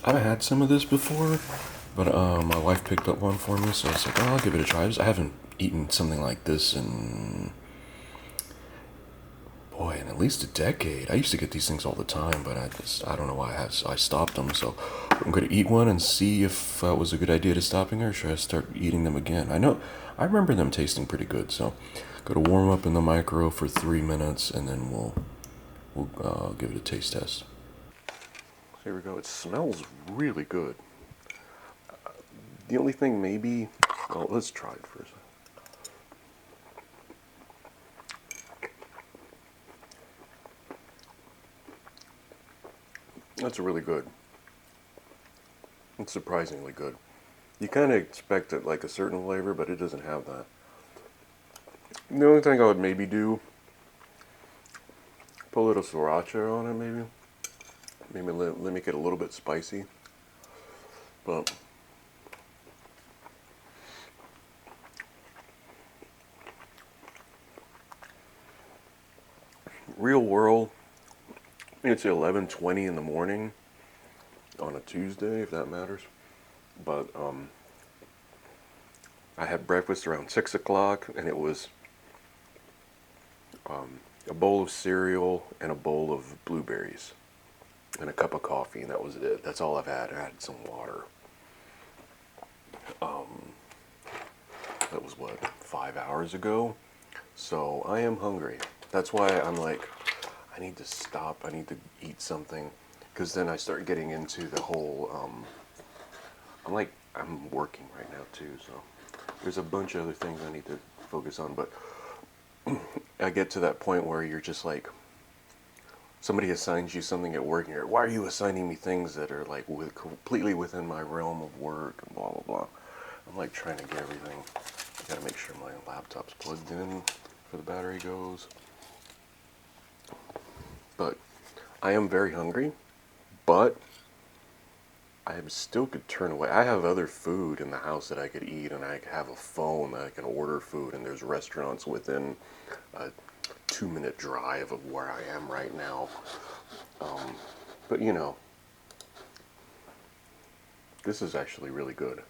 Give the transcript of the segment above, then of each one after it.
I've had some of this before, but my wife picked up one for me, so I was like, oh, I'll give it a try. I haven't eaten something like this in, boy, in at least a decade. I used to get these things all the time, but I don't know why I stopped them. So I'm gonna eat one and see if it was a good idea to stopping, or should I start eating them again? I remember them tasting pretty good, so gotta warm up in the micro for 3 minutes, and then we'll give it a taste test. Here we go. It smells really good. The only thing maybe, well, let's try it first. That's really good. It's surprisingly good. You kind of expect it like a certain flavor, but it doesn't have that. The only thing I would maybe do, put a little sriracha on it, maybe. Maybe let me get a little bit spicy. But real world, it's 11:20 in the morning on a Tuesday, if that matters. But I had breakfast around 6 o'clock, and it was a bowl of cereal and a bowl of blueberries and a cup of coffee, and that was it. That's all I've had. I had some water. That was what, 5 hours ago? So I am hungry. That's why I'm like, I need to stop. I need to eat something, because then I start getting into the whole. I'm working right now too, so there's a bunch of other things I need to focus on. But I get to that point where you're just like, somebody assigns you something at work, and you're like, why are you assigning me things that are like completely within my realm of work and blah blah blah. I'm like trying to get everything. I gotta make sure my laptop's plugged in for the battery goes. But I am very hungry, but I still could turn away. I have other food in the house that I could eat, and I have a phone that I can order food, and there's restaurants within a 2 minute drive of where I am right now. But you know, this is actually really good.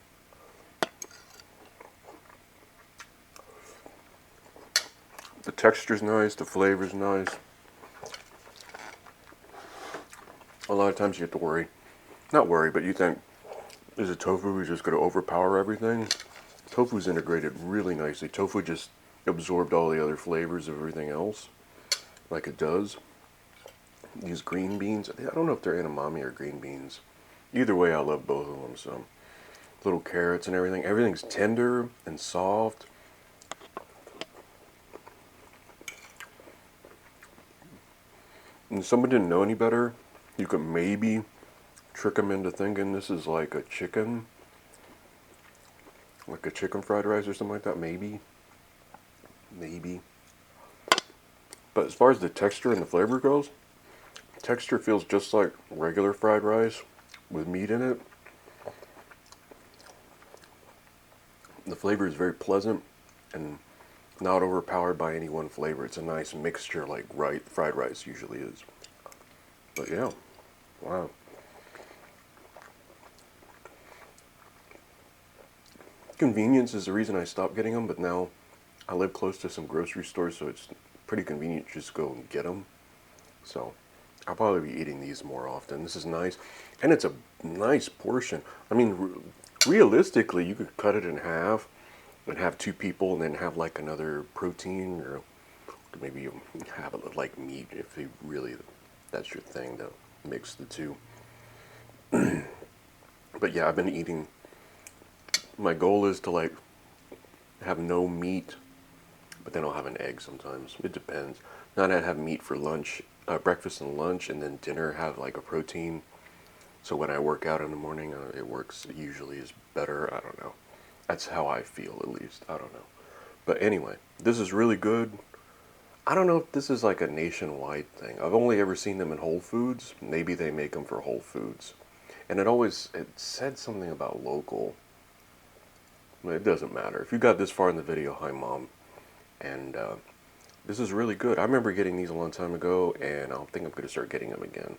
The texture's nice, the flavor's nice. A lot of times you have to worry. Not worry, but you think, is it tofu just going to overpower everything? Tofu's integrated really nicely. Tofu just absorbed all the other flavors of everything else, like it does. These green beans, I don't know if they're edamame or green beans. Either way, I love both of them. So, little carrots and everything. Everything's tender and soft. And if someone didn't know any better, you could maybe trick them into thinking this is like a chicken fried rice or something like that. Maybe. But as far as the texture and the flavor goes, texture feels just like regular fried rice with meat in it. The flavor is very pleasant and not overpowered by any one flavor. It's a nice mixture like fried rice usually is. But yeah, wow. Convenience is the reason I stopped getting them, but now I live close to some grocery stores, so it's pretty convenient to just go and get them. So I'll probably be eating these more often. This is nice, and it's a nice portion. I mean, realistically, you could cut it in half and have two people, and then have like another protein, or maybe you have it like meat if you really that's your thing to mix the two. But yeah, I've been eating. My goal is to like have no meat, but then I'll have an egg sometimes. It depends. Not I'd have meat for lunch, breakfast and lunch, and then dinner have like a protein. So when I work out in the morning, it works usually is better. I don't know. That's how I feel at least. I don't know. But anyway, this is really good. I don't know if this is like a nationwide thing. I've only ever seen them in Whole Foods. Maybe they make them for Whole Foods. And it said something about local. It doesn't matter. If you got this far in the video, hi mom. And this is really good. I remember getting these a long time ago, and I think I'm going to start getting them again.